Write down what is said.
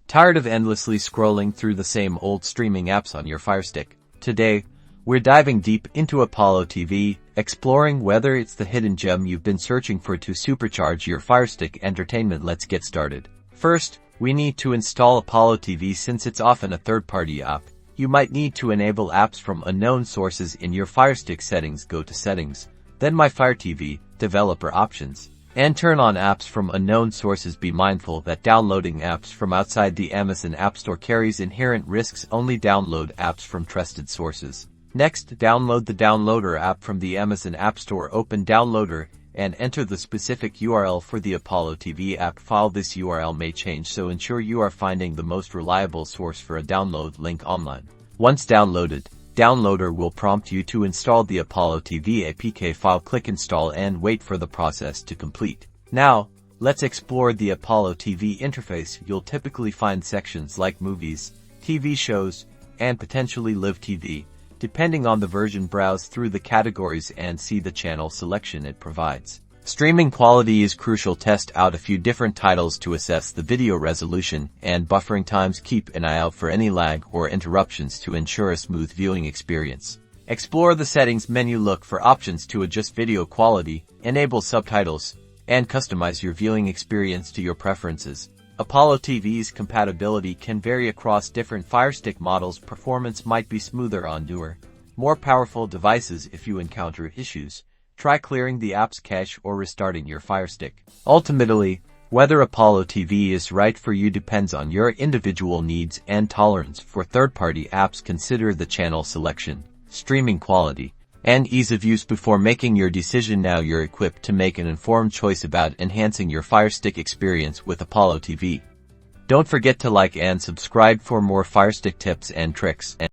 Tired of endlessly scrolling through the same old streaming apps on your Firestick? Today, we're diving deep into Apollo TV, exploring whether it's the hidden gem you've been searching for to supercharge your Firestick entertainment. Let's get started. First, we need to install Apollo TV. Since it's often a third-party app, you might need to enable apps from unknown sources in your Firestick settings. Go to Settings, then My Fire TV, Developer Options, and turn on apps from unknown sources. Be mindful that downloading apps from outside the Amazon App Store carries inherent risks. Only download apps from trusted sources. Next, download the Downloader app from the Amazon App Store. Open Downloader and enter the specific URL for the Apollo TV app file. This URL may change, so ensure you are finding the most reliable source for a download link online. Once downloaded, Downloader will prompt you to install the Apollo TV APK file. Click Install and wait for the process to complete. Now, let's explore the Apollo TV interface. You'll typically find sections like Movies, TV shows, and potentially Live TV. Depending on the version, browse through the categories and see the channel selection it provides. Streaming quality is crucial. Test out a few different titles to assess the video resolution and buffering times. Keep an eye out for any lag or interruptions to ensure a smooth viewing experience. Explore the settings menu. Look for options to adjust video quality, enable subtitles, and customize your viewing experience to your preferences. Apollo TV's compatibility can vary across different Firestick models. Performance might be smoother on newer, more powerful devices. If you encounter issues, try clearing the app's cache or restarting your Firestick. Ultimately, whether Apollo TV is right for you depends on your individual needs and tolerance for third-party apps. Consider the channel selection, streaming quality, and ease of use before making your decision. Now you're equipped to make an informed choice about enhancing your Firestick experience with Apollo TV. Don't forget to like and subscribe for more Firestick tips and tricks.